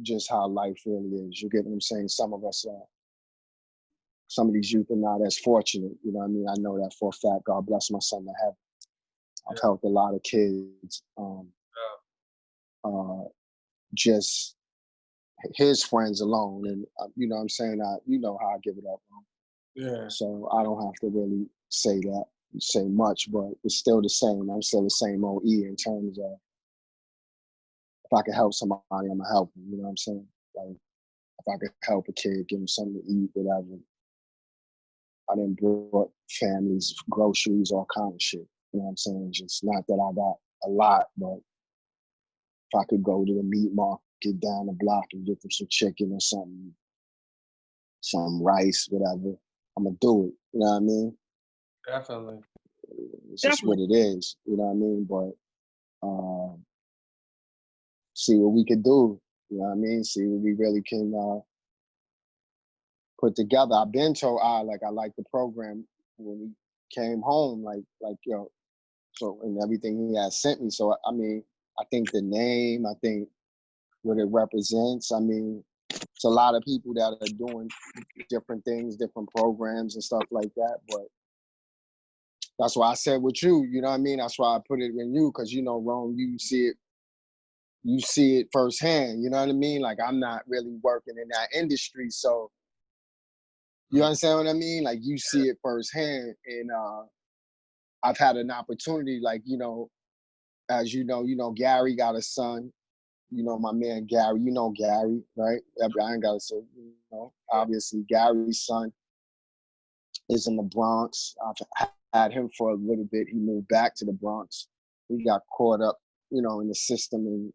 just how life really is. You get what I'm saying? Some of us, some of these youth are not as fortunate. You know what I mean? I know that for a fact. God bless my son to heaven. I've helped a lot of kids. Just his friends alone, and you know what I'm saying? You know how I give it up. Yeah. So I don't have to really say much, but it's still the same. I'm still the same OE in terms of if I can help somebody, I'm gonna help them. You know what I'm saying? Like if I could help a kid, give him something to eat, whatever. I done brought families groceries, all kind of shit. You know what I'm saying? Just not that I got a lot, but if I could go to the meat market down the block and get them some chicken or something, some rice, whatever, I'm gonna do it. You know what I mean? Definitely. It's just what it is. You know what I mean? But see what we could do. You know what I mean? See what we really can put together. I've been told I like the program when we came home, like yo, so and everything he has sent me. So I mean, I think the name, I think what it represents. I mean, it's a lot of people that are doing different things, different programs and stuff like that. But that's why I said with you, you know what I mean? That's why I put it in you, because you know, Rome, you see it firsthand, you know what I mean? Like I'm not really working in that industry, so you understand what I mean? Like you see it firsthand, and I've had an opportunity, like, you know, as you know, Gary got a son, you know, my man Gary, you know Gary, right? I ain't gotta say, you know, obviously Gary's son is in the Bronx. I've had him for a little bit. He moved back to the Bronx. He got caught up, you know, in the system, and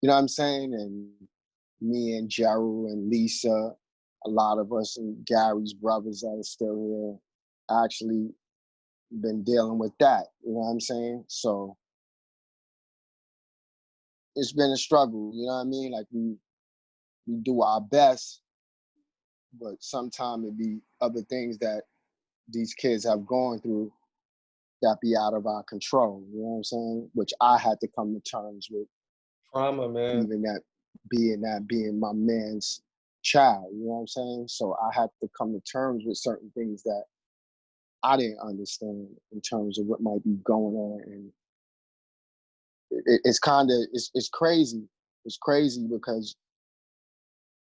you know what I'm saying? And me and Gerald and Lisa, a lot of us and Gary's brothers that are still here, actually been dealing with that. You know what I'm saying? So it's been a struggle. You know what I mean? Like we do our best, but sometimes it be other things that these kids have gone through that be out of our control. You know what I'm saying? Which I had to come to terms with. Trauma, man. Even that being my man's child, you know what I'm saying? So I had to come to terms with certain things that I didn't understand in terms of what might be going on. And it's kind of, it's crazy. It's crazy because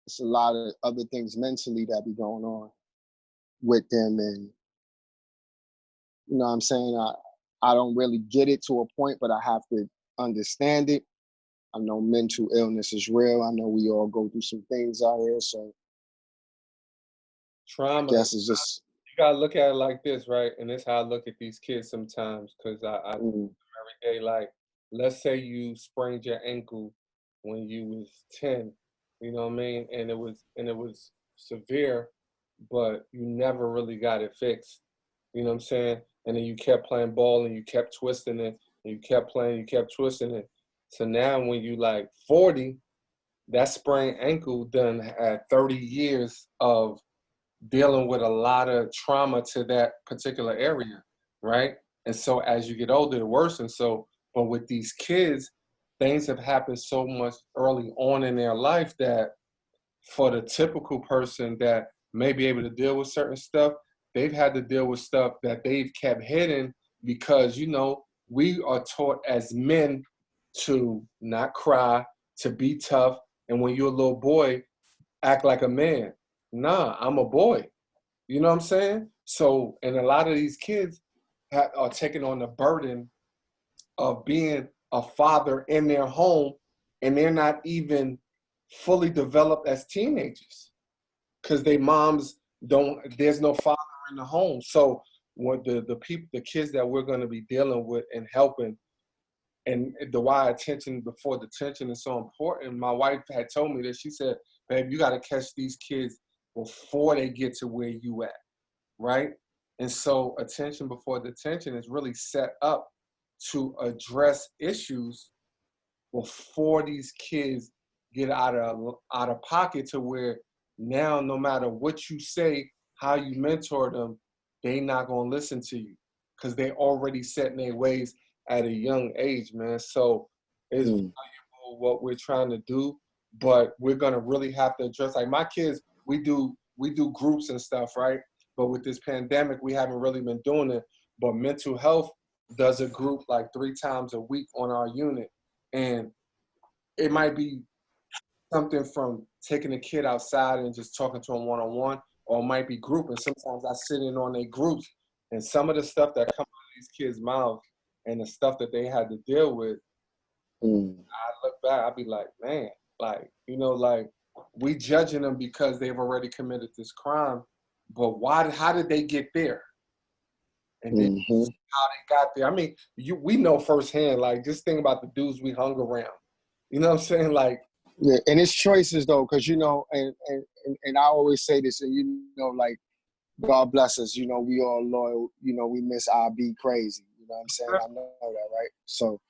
it's a lot of other things mentally that be going on with them. And, you know what I'm saying? I don't really get it to a point, but I have to understand it. I know mental illness is real. I know we all go through some things out here, so Trauma. I guess it's just You gotta look at it like this, right? And this how I look at these kids sometimes, because I mm, every day. Like, let's say you sprained your ankle when you was 10, you know what I mean, and it was severe, but you never really got it fixed. You know what I'm saying? And then you kept playing ball and you kept twisting it, and you kept playing, you kept twisting it. So now when you like 40, that sprained ankle done had 30 years of dealing with a lot of trauma to that particular area, right? And so as you get older, it worsens. So, but with these kids, things have happened so much early on in their life that for the typical person that may be able to deal with certain stuff, they've had to deal with stuff that they've kept hidden because, you know, we are taught as men to not cry, to be tough. And when you're a little boy, act like a man. Nah, I'm a boy. You know what I'm saying? So, and a lot of these kids are taking on the burden of being a father in their home, and they're not even fully developed as teenagers because their moms don't. There's no father in the home. So, what the people, the kids that we're going to be dealing with and helping, and the why attention before detention is so important. My wife had told me that. She said, "Babe, you got to catch these kids before they get to where you at." Right? And so attention before detention is really set up to address issues before these kids get out of pocket to where now no matter what you say, how you mentor them, they not gonna listen to you because they already set in their ways at a young age, man. So it's mm, valuable what we're trying to do, but we're gonna really have to address. Like my kids, we do groups and stuff, right? But with this pandemic, we haven't really been doing it. But mental health does a group like 3 times a week on our unit, and it might be something from taking a kid outside and just talking to them one on one, or it might be group. And sometimes I sit in on their groups, and some of the stuff that comes out of these kids' mouths and the stuff that they had to deal with, Mm. I look back, I'd be like, man, like, like we judging them because they've already committed this crime, but why? How did they get there? And then Hmm. how they got there. I mean, we know firsthand. Like, just think about the dudes we hung around. You know what I'm saying? Like, Yeah, and it's choices though, because and I always say this, and like God bless us, we all loyal, we miss IB crazy. You know what I'm saying? I know that, right? So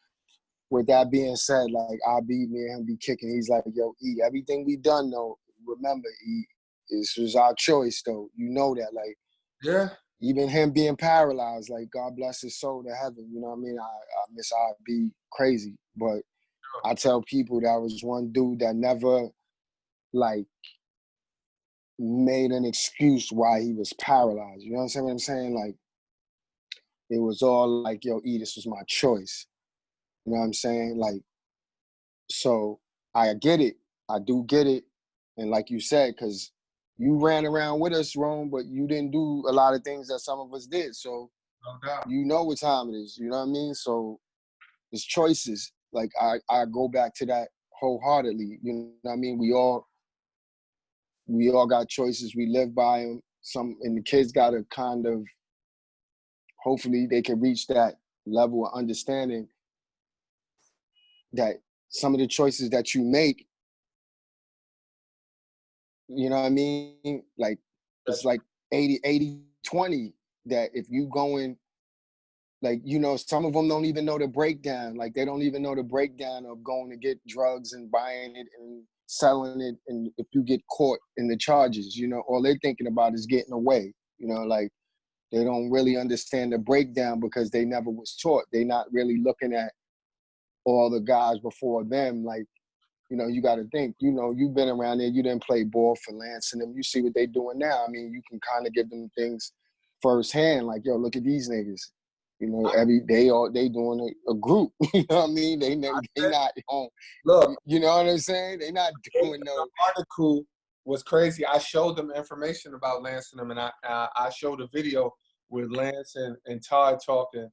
with that being said, like IB, me and him be kicking. He's like, yo, E, everything we done though, remember, E, this was our choice though. You know that, like yeah, even him being paralyzed, like God bless his soul to heaven. You know what I mean? I miss IB crazy, but I tell people that was one dude that never like made an excuse why he was paralyzed. You know what I'm saying? Like it was all like, yo, E, this was my choice. You know what I'm saying? Like, so I get it. I do get it. And like you said, because you ran around with us, Rome, but you didn't do a lot of things that some of us did. So no doubt. you know what time it is. You know what I mean? So it's choices. Like I go back to that wholeheartedly. You know what I mean? We all got choices. We live by them. And the kids got to kind of, hopefully they can reach that level of understanding that some of the choices that you make, you know what I mean? Like it's like 80-20, that if you going, like, some of them don't even know the breakdown. Like they don't even know the breakdown of going to get drugs and buying it and selling it. And if you get caught in the charges, all they're thinking about is getting away. Like they don't really understand the breakdown because they never was taught. They not really looking at all the guys before them. Like, you got to think, you've been around there, you didn't play ball for Lance and them. You see what they doing now. I mean, you can kind of give them things firsthand. Like, yo, look at these niggas. Every day, they doing a group. You know what I mean? They not on. Look, You know what I'm saying? They not doing no. the article was crazy. I showed them information about Lance and them, and I showed a video with Lance and Todd talking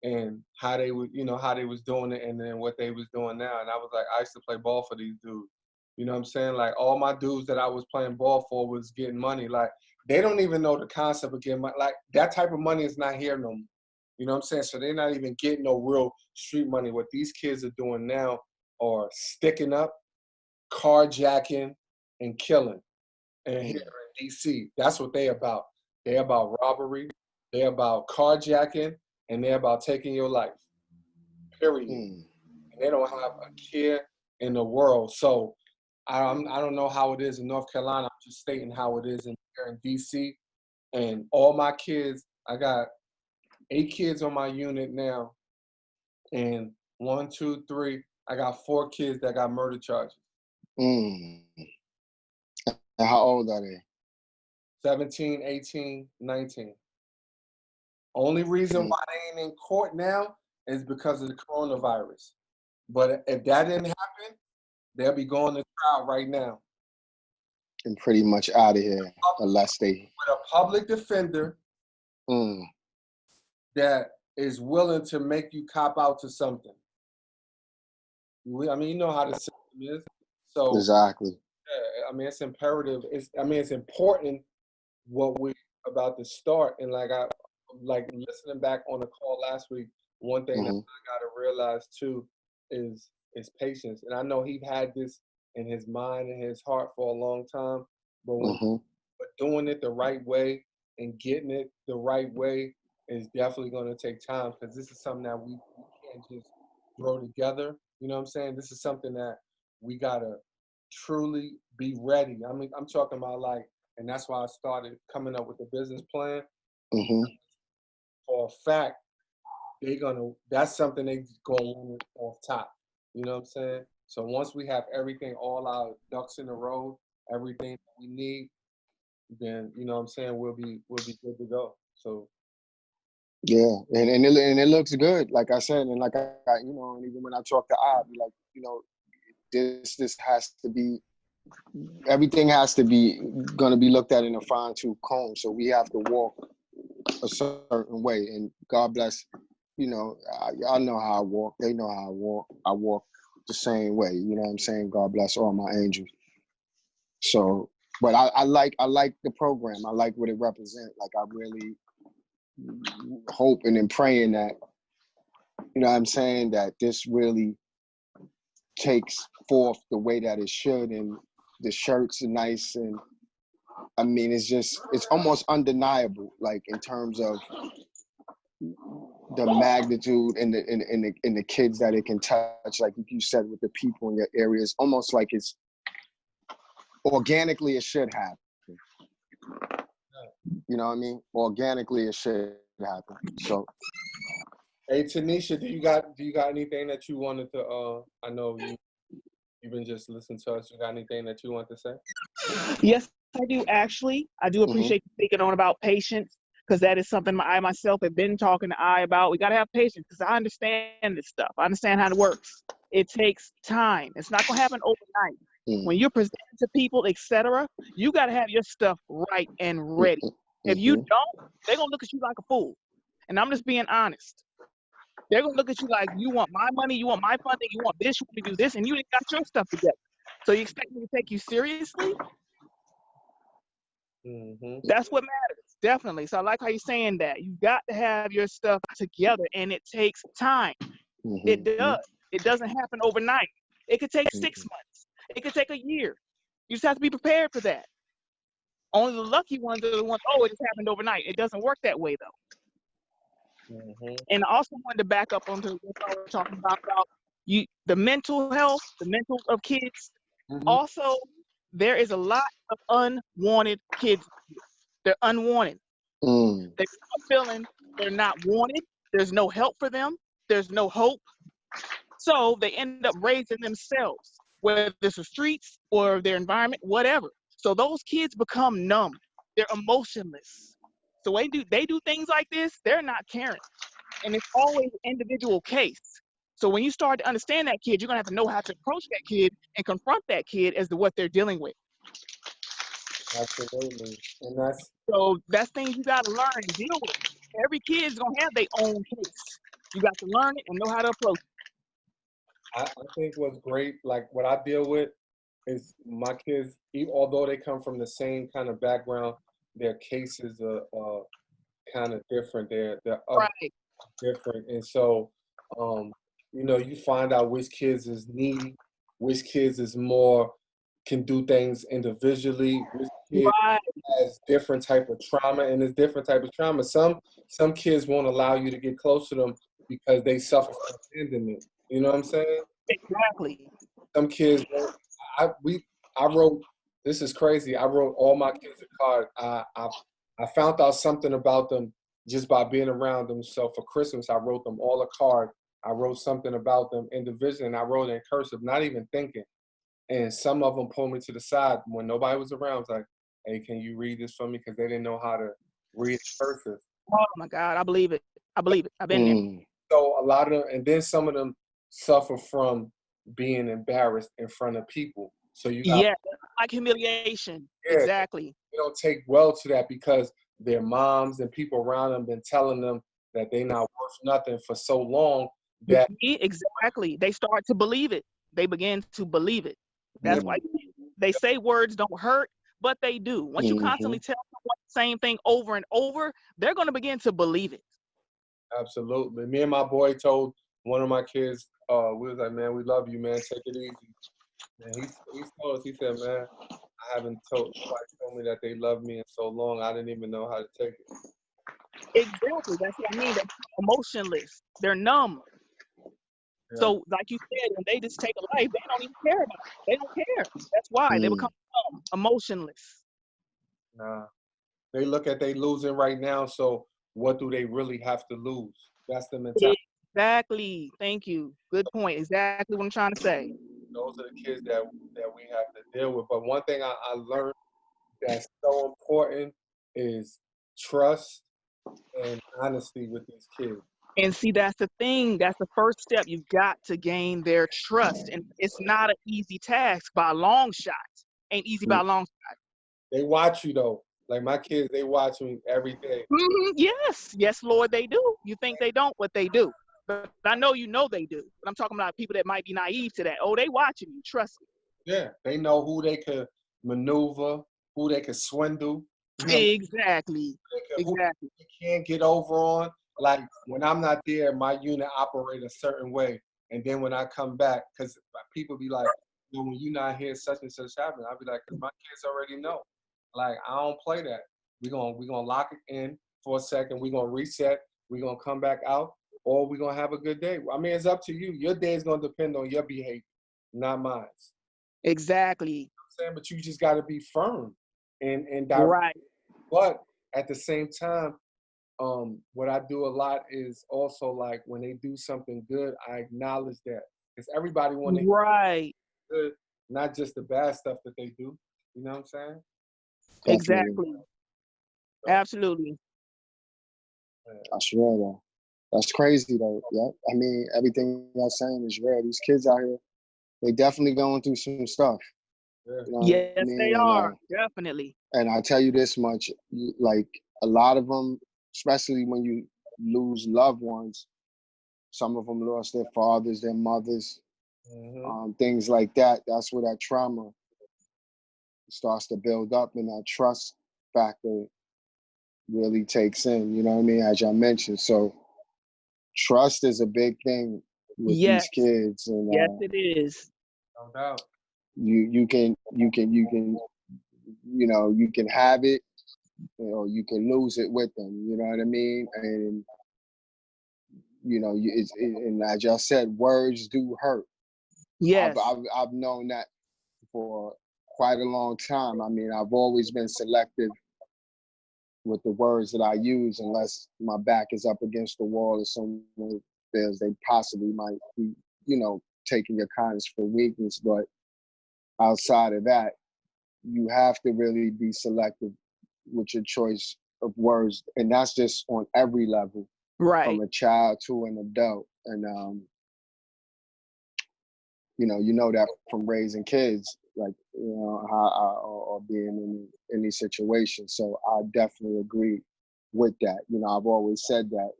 and how they would, how they was doing it, and then what they was doing now. And I was like, I used to play ball for these dudes. You know what I'm saying? Like all my dudes that I was playing ball for was getting money. Like they don't even know the concept of getting money. Like that type of money is not here no more. You know what I'm saying? So they're not even getting no real street money. What these kids are doing now are sticking up, carjacking, and killing. And here in DC, that's what they about. They about robbery, they about carjacking, and they're about taking your life. Period. Mm. And they don't have a care in the world. So I don't know how it is in North Carolina. I'm just stating how it is here in DC. And all my kids, I got 8 kids on my unit now, and 1, 2, 3. I got 4 kids that got murder charges. Mm. And how old are they? 17, 18, 19. Only reason Mm. why they ain't in court now is because of the coronavirus. But if that didn't happen, they'll be going to trial right now. And pretty much out of here unless they. With a public defender Mm. that is willing to make you cop out to something. I mean, you know how the system is. So, Exactly. I mean, it's imperative. It's important what we about to start. And like listening back on the call last week, one thing that Mm-hmm. I gotta realize too is patience. And I know he had this in his mind and his heart for a long time, but Mm-hmm. doing it the right way and getting it the right way is definitely going to take time, because this is something that we can't just throw together. You know what I'm saying? This is something that we gotta truly be ready. I mean, I'm talking about like, and that's why I started coming up with the business plan. Mm-hmm. For a fact, that's something they gonna want off top. You know what I'm saying? So once we have everything, all our ducks in a row, everything that we need, then you know what I'm saying, we'll be good to go. So Yeah, and it looks good, like I said, and like you know, and even when I talk to I, be like, you know, this has to be, everything has to be going to be looked at in a fine tooth comb. So we have to walk a certain way, and God bless, you know, y'all know how I walk. They know how I walk. I walk the same way. You know what I'm saying? God bless all my angels. So, but I like the program. I like what it represents. Like I really hoping and praying that, you know what I'm saying, that this really takes forth the way that it should, and the shirts are nice, and I mean it's almost undeniable, like in terms of the magnitude and the kids that it can touch, like you said, with the people in your area. It's almost like it's organically it should happen. You know what I mean? Organically it should happen. So hey Tanisha, do you got anything that you wanted to I know you've been just listening to us. You got anything that you want to say? Yes, I do actually. I do mhm, appreciate you speaking on about patience, because that is something I myself have been talking to I about. We got to have patience because I understand this stuff. I understand how it works. It takes time. It's not going to happen overnight. mhm, When you're presenting to people, etc., you got to have your stuff right and ready. mhm, If you mhm, don't, they're going to look at you like a fool. And I'm just being honest. They're going to look at you like, you want my money, you want my funding, you want this, you want to do this, and you ain't got your stuff together. So you expect me to take you seriously? Mm-hmm. That's what matters, definitely. So I like how you're saying that. You got to have your stuff together, and it takes time. It mhm, does. It doesn't happen overnight. It could take 6 months. It could take a year. You just have to be prepared for that. Only the lucky ones are the ones, oh, it just happened overnight. It doesn't work that way, though. Mm-hmm. And I also wanted to back up onto what I was talking about you, the mental health, the mental of kids. Mm-hmm. Also, there is a lot of unwanted kids. They're unwanted. mhm, They start feeling they're not wanted. There's no help for them. There's no hope. So they end up raising themselves, whether it's the streets or their environment, whatever. So those kids become numb. They're emotionless. So they do things like this, they're not caring. And it's always an individual case. So when you start to understand that kid, you're gonna have to know how to approach that kid and confront that kid as to what they're dealing with. Absolutely. And that's So that's things you gotta learn and deal with. Every kid's gonna have their own case. You got to learn it and know how to approach I think what's great, like what I deal with is my kids, although they come from the same kind of background, their cases are kind of different. They're it. up Right. different, and so um, you know, you find out which kids is needy, which kids is more can do things individually, which kid Right. has different type of trauma, and it's different type of trauma. Some kids won't allow you to get close to them because they suffer from abandonment. You know what I'm saying? Exactly. Some kids won't. I wrote. This is crazy. I wrote all my kids a card. I found out something about them just by being around them. So for Christmas, I wrote them all a card. I wrote something about them individually, and I wrote it in cursive, not even thinking. And some of them pulled me to the side when nobody was around. I was like, "Hey, can you read this for me?" Because they didn't know how to read cursive. Oh my God, I believe it. I believe it. I've been there. mhm, So a lot of them, and then some of them suffer from being embarrassed in front of people. So you got, Yeah, like humiliation. yeah, Exactly. they don't take well to that because their moms and people around them been telling them that they not worth nothing for so long that Exactly. They start to believe it. They begin to believe it. That's why mhm, they say words don't hurt, but they do. Once you constantly mhm, tell someone the same thing over and over, they're going to begin to believe it. absolutely. Me and my boy told one of my kids, we was like, man, we love you, man. Take it easy. And he told us, he said, man, I haven't told nobody told me that they love me in so long. I didn't even know how to take it. Exactly. That's what I mean. They're emotionless. They're numb. Yeah. So, like you said, when they just take a life, they don't even care about it. They don't care. That's why they mhm. become numb, emotionless. Nah. They look at they losing right now, so what do they really have to lose? That's the mentality. Exactly. Thank you. Good point. Exactly what I'm trying to say. those are the kids that we have to deal with. But one thing I learned that's so important is trust and honesty with these kids. And see, that's the thing. That's the first step. You've got to gain their trust. And it's not an easy task by a long shot. Ain't easy by a long shot. They watch you though. Like my kids, they watch me every day. Yes. Yes, Lord, they do. You think they don't, but they do. But I know you know they do. But I'm talking about people that might be naive to that. Oh, they watching you. Trust me. Yeah, they know who they could maneuver, who they could swindle. You know, Exactly. who Exactly. they can't get over on. Like when I'm not there, my unit operate a certain way, and then when I come back, because people be like, you know, when you're not here, such and such happen. I'll be like, because my kids already know. Like I don't play that. We gonna lock it in for a second. We gonna reset. We gonna come back out, or we gonna have a good day. I mean, it's up to you. Your day is gonna depend on your behavior, not mine. Exactly. You know what I'm saying, but you just gotta be firm and direct. Right. But at the same time, what I do a lot is also like when they do something good, I acknowledge that because everybody want to hear Right. good, not just the bad stuff that they do. You know what I'm saying? Definitely. Exactly. Absolutely. That's real though. That's crazy though. Yeah. I mean, everything y'all saying is real. These kids out here, they definitely going through some stuff. Yeah. You know what Yes, I they mean? are. Definitely. And I tell you this much, like a lot of them, especially when you lose loved ones, some of them lost their fathers, their mothers, things like that. That's where that trauma starts to build up and that trust factor really takes in, you know what I mean, as y'all mentioned. So trust is a big thing with Yes. these kids, and Yes, it is. No doubt. you can you can have it, you can lose it with them, you know what I mean? And and as y'all said, words do hurt. Yes. I've known that for quite a long time. I mean, I've always been selective with the words that I use, unless my back is up against the wall or someone feels they possibly might be, taking your kindness for weakness. But outside of that, you have to really be selective with your choice of words, and that's just on every level, Right. from a child to an adult. And you know that from raising kids, like how or being in these situations. So I definitely agree with that. I've always said that.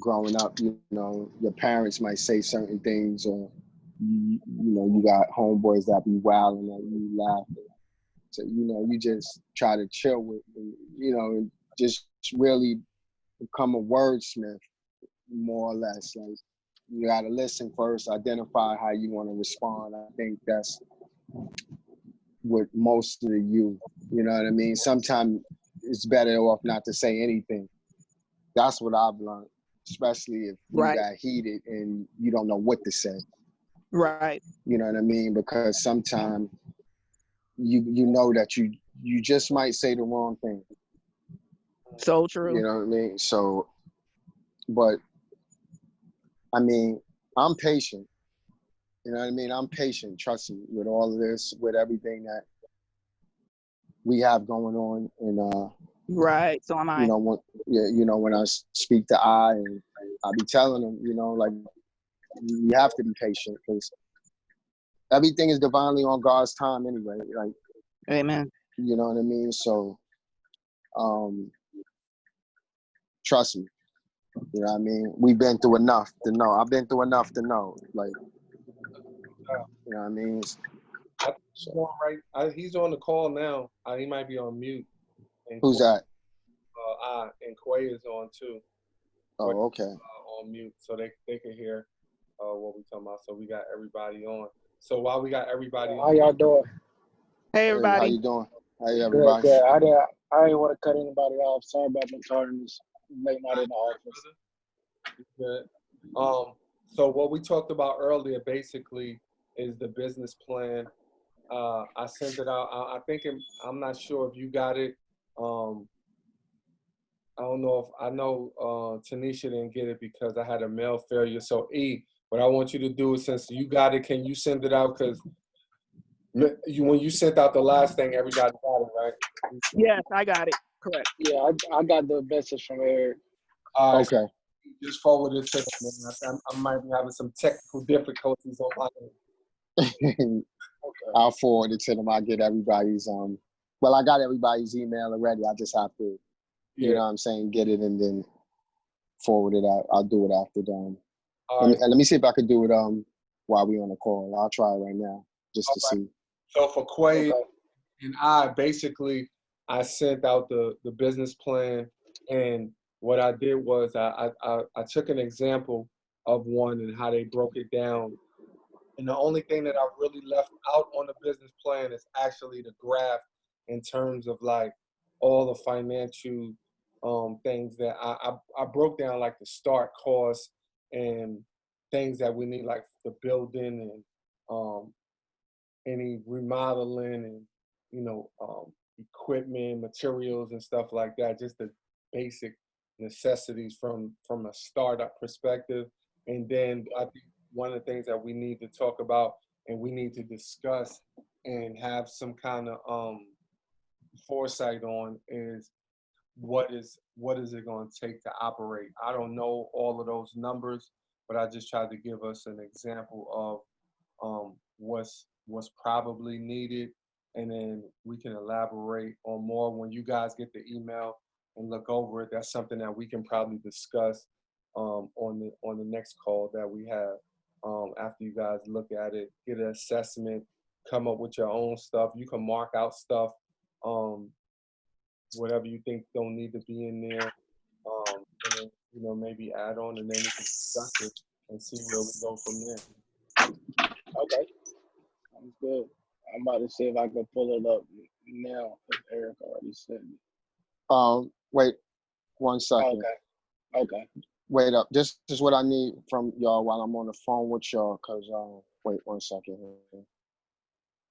Growing up, your parents might say certain things, or you got homeboys that be wilding at you, laughing. So you just try to chill with, and just really become a wordsmith, more or less. Like, you got to listen first, identify how you want to respond. I think that's with most of the youth. You know what I mean? Sometimes it's better off not to say anything. That's what I've learned, especially if you Right. got heated and you don't know what to say. Right. You know what I mean? Because sometimes you know that you just might say the wrong thing. So true. You know what I mean? So, but I mean, I'm patient. You know what I mean? I'm patient, trust me, with all of this, with everything that we have going on. And Right. So am I. when I speak to and I be telling them, like, you have to be patient, because everything is divinely on God's time anyway. Like, Amen. you know what I mean? So, trust me. You know what I mean? We've been through enough to know. I've been through enough to know. Like, you know what I mean? He's on the call now. He might be on mute. And Who's that? And Quay is on too. Oh, okay. On mute, so they can hear what we talking about. So we got everybody on. So while we got everybody, How y'all doing? Hey, everybody. How you doing? How you, Good, everybody? good. I didn't want to cut anybody off. Sorry about my tardiness. Late night in the office. Good. So what we talked about earlier basically is the business plan. I sent it out. I'm not sure if you got it. I don't know if I know Tanisha didn't get it because I had a mail failure. So what I want you to do is, since you got it, can you send it out? Because when you sent out the last thing, everybody got it, right? Yes, I got it. Correct. Yeah, I got the message from Eric. All right, so Okay. just forward it to them. Man. I might be having some technical difficulties on my end. Okay. I'll forward it to them. I'll get everybody's well, I got everybody's email already. I just have to, you know what I'm saying, get it and then forward it out. I'll do it after them. All right. Let me see if I can do it while we on the call. I'll try right now just to see. So for Quay Okay. and I, basically, I sent out the business plan, and what I did was I took an example of one and how they broke it down. And the only thing that I really left out on the business plan is actually the graph in terms of like all the financial things that I broke down, like the start costs and things that we need, like the building and any remodeling and, you know, equipment, materials and stuff like that, just the basic necessities from a startup perspective. And then I think one of the things that we need to talk about and we need to discuss and have some kind of foresight on is what is it going to take to operate. I don't know all of those numbers, but I just tried to give us an example of what's probably needed, and then we can elaborate on more when you guys get the email and look over it. That's something that we can probably discuss on the next call that we have after you guys look at it, get an assessment, come up with your own stuff. You can mark out stuff, whatever you think don't need to be in there, and then, you know, maybe add on, and then we can discuss it and see where we go from there. Okay. Sounds good. I'm about to see if I can pull it up now if Eric already sent me. Wait 1 second. Okay. Okay. Wait up. This is what I need from y'all while I'm on the phone with y'all. Cause wait 1 second.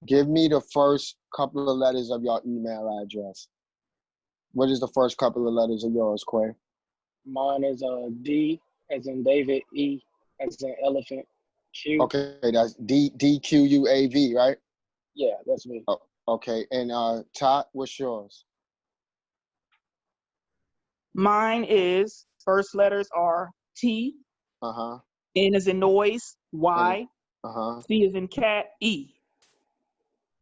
Give me the first couple of letters of your email address. What is the first couple of letters of yours, Quay? Mine is D as in David, E as in elephant, Q. Okay, that's DQUAV, right? Yeah, that's me. Oh, okay, and Todd, what's yours? Mine is first letters are T, Uh-huh. N as in noise, Y, Uh-huh. C as in cat, E.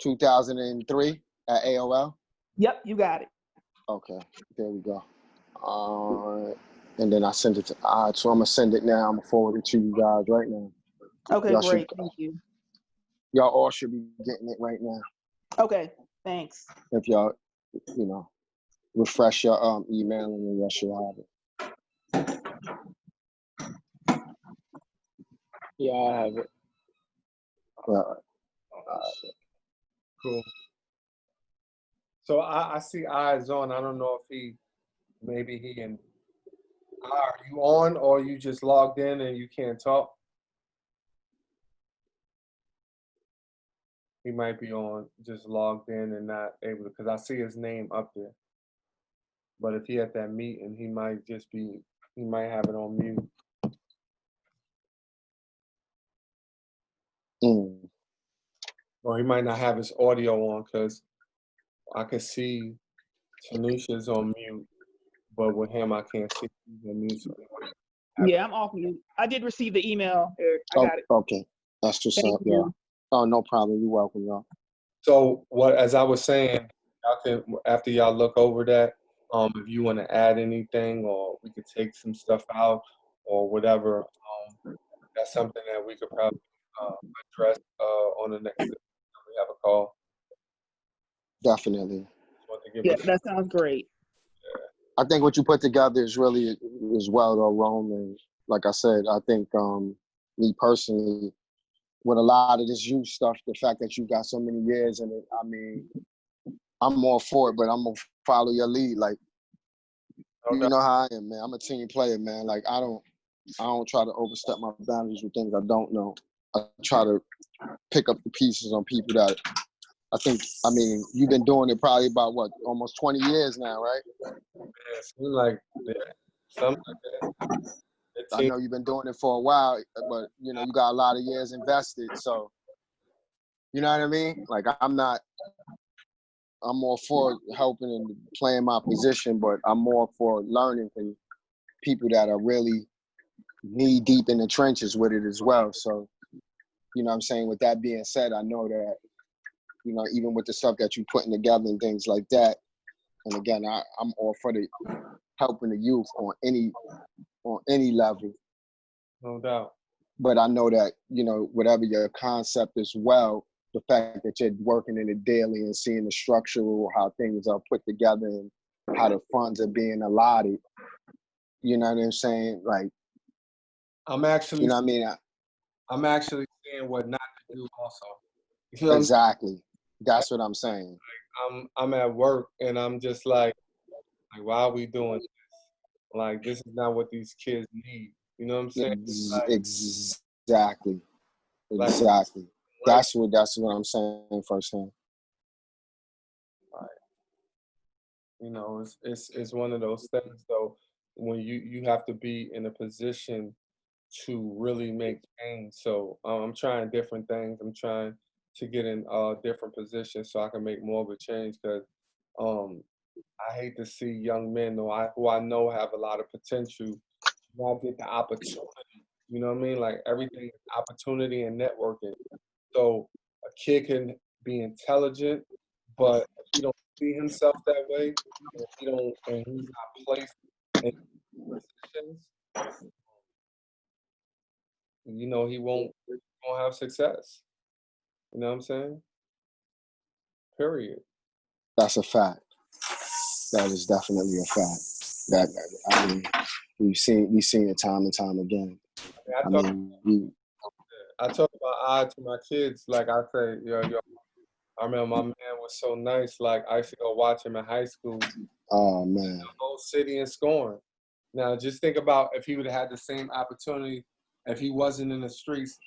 2003 at AOL? Yep, you got it. Okay, there we go. And then I send it to, all right, so I'm gonna send it now. I'm gonna forward it to you guys right now. Okay, Y'all great. Thank you. Y'all all should be getting it right now. Okay, thanks. If y'all, you know, refresh your email and then y'all should have it. Yeah, I have it. Cool. So I see eyes on. I don't know if maybe he and are you on, or you just logged in and you can't talk? He might be on, just logged in and not able to, because I see his name up there. But if he at that meeting, he might have it on mute. Or he might not have his audio on, because I can see Tanisha's on mute, but with him, I can't see he's on mute. So Yeah, I'm off mute. I did receive the email, Eric. I got it. Okay, that's what's Thank up, you. y'all. Oh, no problem. You're welcome, y'all. So as I was saying, y'all can, after y'all look over that, if you want to add anything, or we could take some stuff out or whatever, that's something that we could probably address on the next time we have a call. Definitely. Yeah, that sounds great. I think what you put together is really is well though, Rome. And like I said, I think me personally, with a lot of this youth stuff, the fact that you got so many years in it, I mean, I'm all for it, but I'm gonna follow your lead. Like, you know how I am, man. I'm a team player, man. Like, I don't try to overstep my boundaries with things I don't know. I try to pick up the pieces on people that I mean, you've been doing it probably about what, almost 20 years now, right? Yeah, it seems like something like that. I know you've been doing it for a while, but you know, you got a lot of years invested. So, you know what I mean? Like I'm more for helping and playing my position, but I'm more for learning from people that are really knee deep in the trenches with it as well. So, you know what I'm saying? With that being said, I know that, you know, even with the stuff that you're putting together and things like that, and again, I'm all for the helping the youth on any level. No doubt. But I know that, you know, whatever your concept as well, the fact that you're working in it daily and seeing the structural, how things are put together and how the funds are being allotted, you know what I'm saying? Like, I'm actually, you know what I mean? I'm actually saying what not to do also. You know Exactly. That's what I'm saying. I'm at work and I'm just like, why are we doing this? Like, this is not what these kids need. You know what I'm saying? Exactly. Like, Exactly. That's what I'm saying firsthand. like, you know, it's one of those things though, when you have to be in a position to really make change. So I'm trying different things. I'm trying to get in different positions so I can make more of a change. Because um, I hate to see young men who I know have a lot of potential not get the opportunity. You know what I mean? Like everything is opportunity and networking. So a kid can be intelligent, but if he don't see himself that way, and he's not placed in positions, you know, he won't have success. You know what I'm saying? Period. That's a fact. That is definitely a fact. That, I mean, we've seen it time and time again. I I talk mean, I talk about I to my kids. Like I say, yo, I remember my man was so nice. Like I used to go watch him in high school, oh the man, whole city and scoring. Now just think about if he would have had the same opportunity, if he wasn't in the streets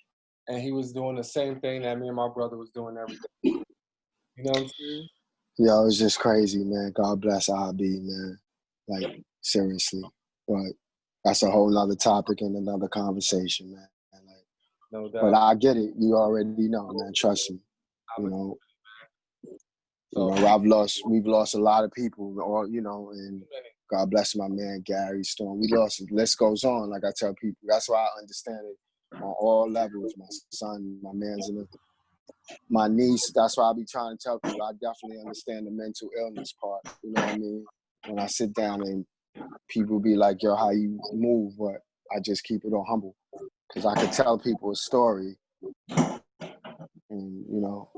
and he was doing the same thing that me and my brother was doing every day. You know what I'm saying? yo, it's just crazy, man. God bless IB, man. Like seriously, but that's a whole nother topic and another conversation, man. Like, No but doubt. I get it. You already know, man. Trust me. You know, So we've lost a lot of people, or you know, and God bless my man Gary Stone. We lost. The list goes on. Like I tell people, that's why I understand it on all levels. My son, my man's in it. My niece. That's why I be trying to tell people. I definitely understand the mental illness part. You know what I mean? When I sit down and people be like, "Yo, how you move?" But I just keep it on humble because I could tell people a story, and you know,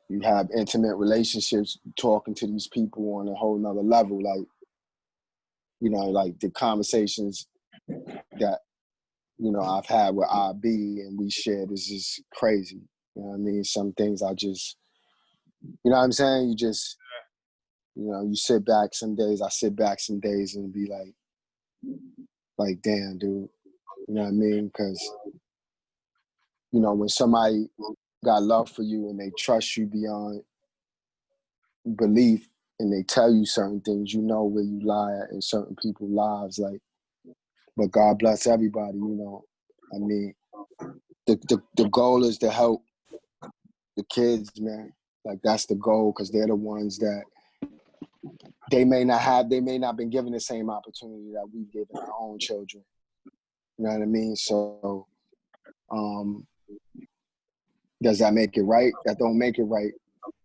you have intimate relationships talking to these people on a whole nother level. Like, you know, like the conversations that, you know, I've had with IB and we shared is just crazy. You know what I mean? Some things I just, you know what I'm saying? You know, you sit back some days, I sit back some days and be like, damn, dude. You know what I mean? Because, you know, when somebody got love for you and they trust you beyond belief and they tell you certain things, you know where you lie at in certain people's lives. Like, but God bless everybody, you know. I mean, the goal is to help the kids, man. Like that's the goal because they're the ones that they may not been given the same opportunity that we've given our own children. You know what I mean? So, does that make it right? That don't make it right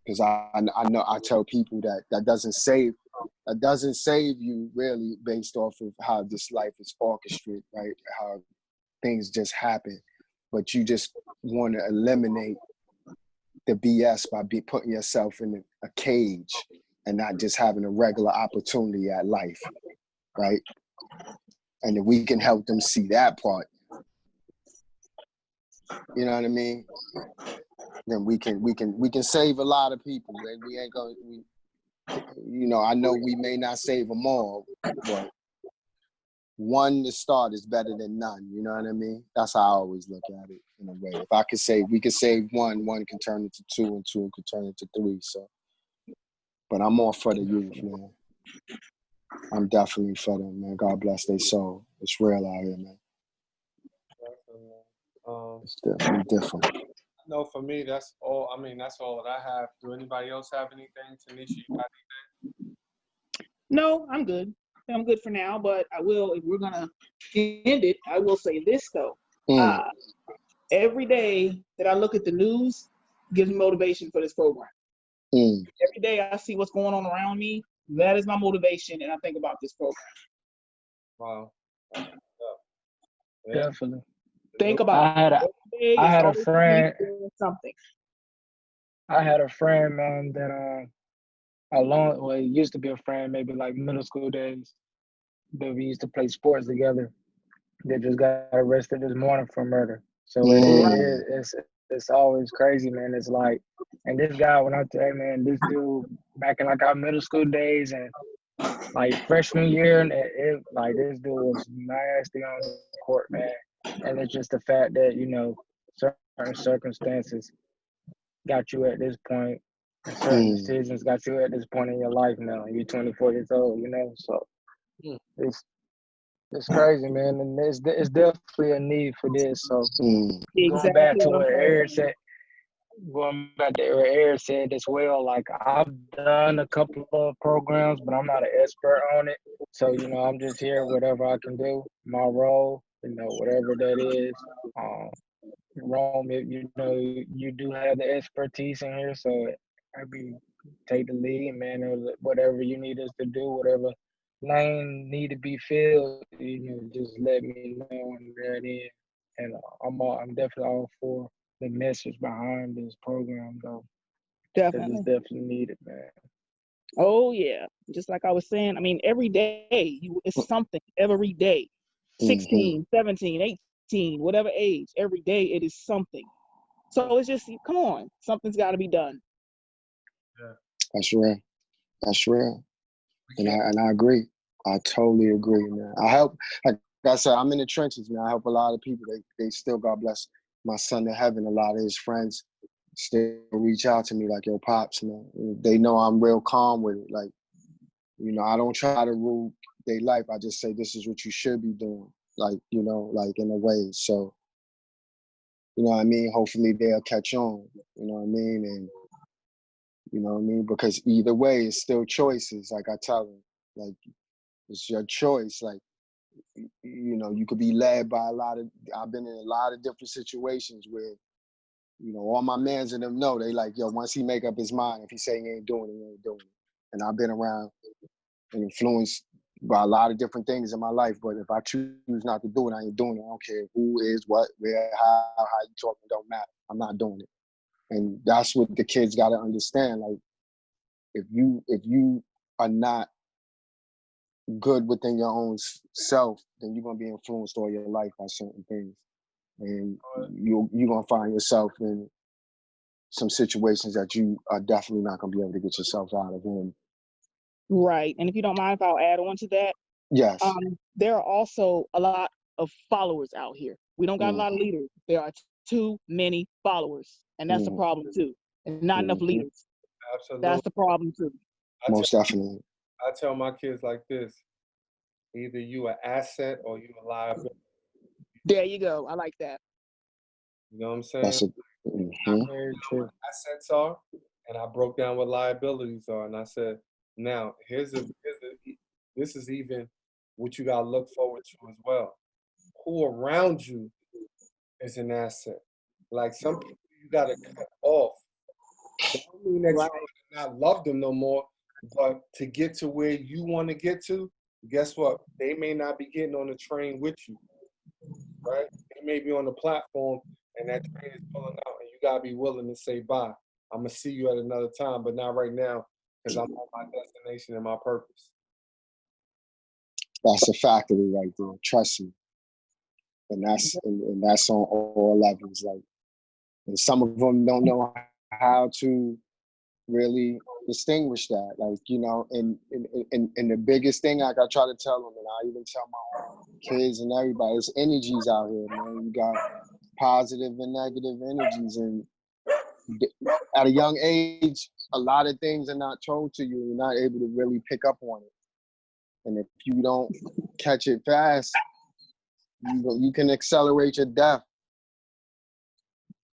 because I know I tell people that doesn't save you really based off of how this life is orchestrated, right? How things just happen, but you just want to eliminate the BS by putting yourself in a cage and not just having a regular opportunity at life, right? And if we can help them see that part, you know what I mean? Then we can save a lot of people. And we ain't gonna, you know, I know we may not save them all, but one to start is better than none. You know what I mean? That's how I always look at it in a way. If I could say we could save one can turn into two, and two can turn into three. So, but I'm all for the youth, man. I'm definitely for them, man. God bless their soul. It's real out here, man. It's definitely different. No, for me, that's all. I mean, that's all that I have. Do anybody else have anything? Tanisha, you got No, I'm good. I'm good for now, but I will, if we're gonna end it, I will say this though. Mm, Uh, every day that I look at the news gives me motivation for this program. mm. Every day I see what's going on around me, that is my motivation, and I think about this program. Wow. That's what's up. Yeah. Definitely. Think Nope. about it. Every day I is had a always something friend doing something. man that well, he used to be a friend, maybe like middle school days, but we used to play sports together. They just got arrested this morning for murder. So Right. it's always crazy, man. It's like, and this guy, when I tell you, man, this dude back in like our middle school days and like freshman year, and like this dude was nasty on the court, man. And it's just the fact that certain circumstances got you at this point, and certain Mm. decisions got you at this point in your life now. You're 24 years old, so Mm. it's it's crazy, man, and it's definitely a need for this. So Mm. going back Exactly to what I'm what saying. Eric said, going back to what Eric said as well, like I've done a couple of programs, but I'm not an expert on it. So I'm just here, whatever I can do, my role, whatever that is. Um, Rome, you do have the expertise in here, so I mean, take the lead, man. Or whatever you need us to do, whatever lane need to be filled, just let me know and that in. And I'm definitely all for the message behind this program, though, because it's Definitely. definitely needed, man. Oh yeah. Just like I was saying, I mean, every day it's something. Every day. Mm-hmm. 16, 17, 18, whatever age, every day it is something. So it's just, come on, something's got to be done. Yeah. That's real. That's real. We And can't. I agree. I totally agree, man. I help, like I said, I'm in the trenches, man. I help a lot of people. They still, God bless my son to heaven. A lot of his friends still reach out to me like, yo, Pops, man. They know I'm real calm with it. Like, I don't try to rule their life. I just say, this is what you should be doing. Like, like in a way. So, you know what I mean? Hopefully they'll catch on. You know what I mean? And, you know what I mean? Because either way, it's still choices. Like I tell them, like, it's your choice. Like, you could be led by I've been in a lot of different situations where, all my mans and them know, they like, yo, once he make up his mind, if he say he ain't doing it, he ain't doing it. And I've been around and influenced by a lot of different things in my life, but if I choose not to do it, I ain't doing it. I don't care who is, what, where, how you talking, don't matter. I'm not doing it. And that's what the kids got to understand. Like, if you are not good within your own self, then you're gonna be influenced all your life by certain things, and you're gonna find yourself in some situations that you are definitely not gonna be able to get yourself out of. And Right. And if you don't mind if I'll add on to that, yes, there are also a lot of followers out here. We don't got a lot of mm-hmm, leaders. There are too many followers, and that's the mm-hmm, problem too. And not enough mm-hmm. leaders. That's Absolutely. the problem too. I tell Most definitely. I tell my kids like this: either you an asset or you a liability. There you go. I like that. You know what I'm saying? That's a mm-hmm, Very true. Assets are, and I broke down what liabilities are, and I said, now this is even what you gotta look forward to as well. Who around you is an asset. Like some people you gotta cut off. Don't mean that Right. you might not love them no more, but to get to where you want to get to, guess what? They may not be getting on the train with you, right? They may be on the platform and that train is pulling out, and you gotta be willing to say bye. I'm gonna see you at another time, but not right now because I'm on my destination and my purpose. that's a factory right there. Trust me, and that's on all levels. Like, and some of them don't know how to really distinguish that. Like, and the biggest thing, like I try to tell them, and I even tell my own kids and everybody, it's energies out here, man. You got positive and negative energies, and at a young age, a lot of things are not told to you. You're not able to really pick up on it. And if you don't catch it fast, you can accelerate your death.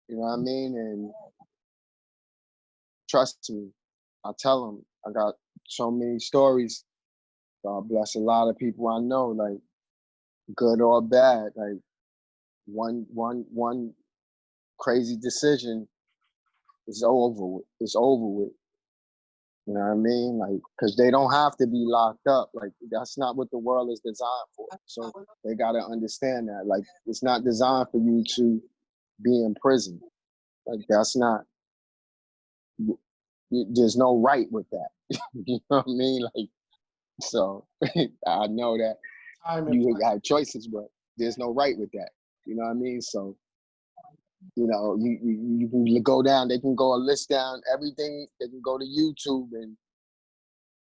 You know what I mean? And trust me, I tell them, I got so many stories. God bless a lot of people I know, like good or bad. Like one crazy decision is over with. It's over with. You know what I mean? Like, because they don't have to be locked up. Like, that's not what the world is designed for. So they got to understand that. Like, it's not designed for you to be in prison. Like, that's not, there's no right with that. You know what I mean? Like, so I know that you have choices, but there's no right with that. You know what I mean? So, you know, you can go down, they can go a list down everything. They can go to YouTube and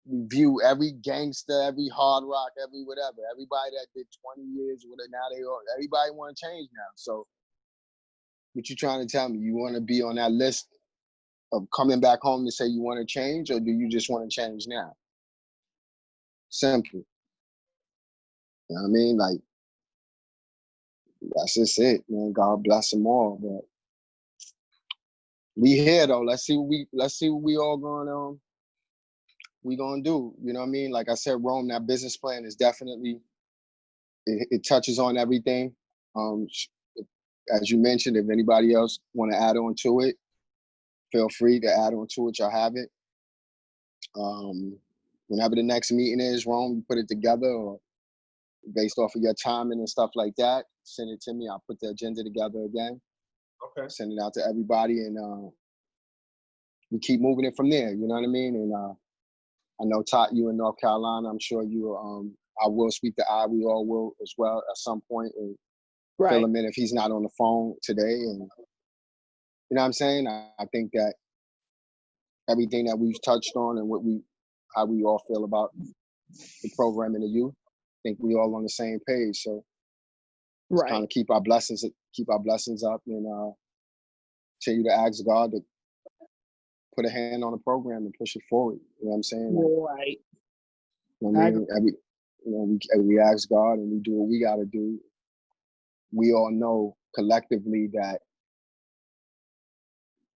review every gangster, every hard rock, every whatever. Everybody that did 20 years with it, now everybody want to change now. So what you trying to tell me? You want to be on that list of coming back home to say you want to change, or do you just want to change now? Simple. You know what I mean? Like, that's just it, man. God bless them all. But we here though. Let's see what we all gonna do. You know what I mean? Like I said, Rome, that business plan is definitely, it touches on everything. As you mentioned, if anybody else want to add on to it, feel free to add on to it. Y'all have it. Whenever the next meeting is, Rome, you put it together, or based off of your timing and stuff like that, send it to me. I'll put the agenda together again. Okay. Send it out to everybody, and we keep moving it from there. You know what I mean? And I know, Todd, you in North Carolina. I'm sure you. I will speak to I. We all will as well at some point, and fill him in if he's not on the phone today. And you know what I'm saying? I think that everything that we've touched on and how we all feel about the program and the youth, I think we all on the same page. So just kind of keep our blessings up, and continue to ask God to put a hand on the program and push it forward. You know what I'm saying? Right. You know what I mean? We ask God and we do what we got to do. We all know collectively that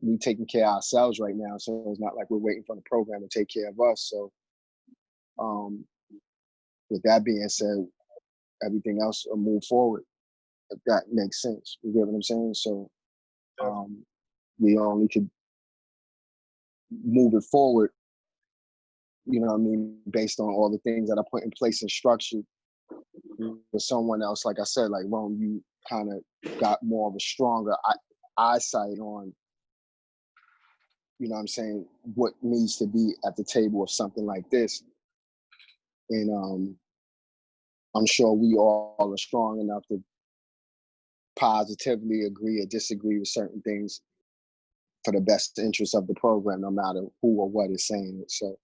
we taking care of ourselves right now, so it's not like we're waiting for the program to take care of us. So, with that being said, everything else will move forward, if that makes sense. You get what I'm saying? So, we only could move it forward, you know what I mean, based on all the things that are put in place and structured with someone else. Like I said, like Rome, you kind of got more of a stronger eyesight on, you know what I'm saying, what needs to be at the table of something like this. And I'm sure we all are strong enough to positively agree or disagree with certain things for the best interest of the program, no matter who or what is saying it. So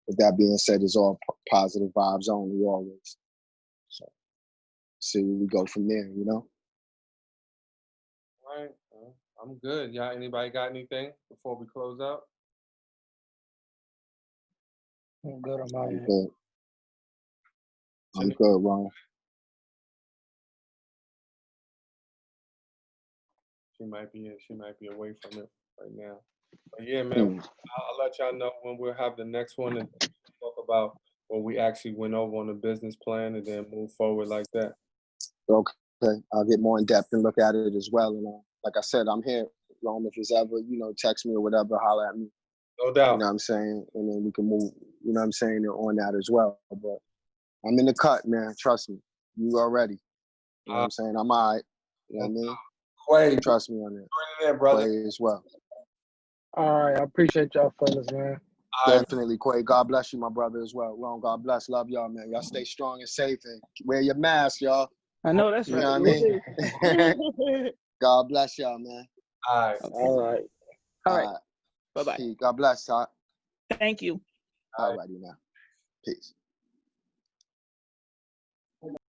with that being said, it's all positive vibes only always. So see where we go from there, you know? All right. I'm good. Y'all, anybody got anything before we close out? I'm good on my end. Good. I'm good, Ron. She might be away from it right now. But yeah, man, I'll let y'all know when we'll have the next one and talk about what we actually went over on the business plan and then move forward like that. Okay. I'll get more in depth and look at it as well. And like I said, I'm here. Rome, if it's ever, text me or whatever, holler at me. No doubt. You know what I'm saying? And then we can move, you know what I'm saying, on that as well. But I'm in the cut, man. Trust me. You already. You know what I'm saying? I'm all right. You know what I mean? Quay, trust me on that. There, brother. Quay as well. All right. I appreciate y'all fellas, man. Definitely, Quay. God bless you, my brother, as well. Ron, God bless. Love y'all, man. Y'all stay strong and safe and wear your mask, y'all. I know that's right. You know what I mean? God bless y'all, man. All right. All right. All right. Bye-bye. God bless, Todd. Thank you. All righty now. Peace.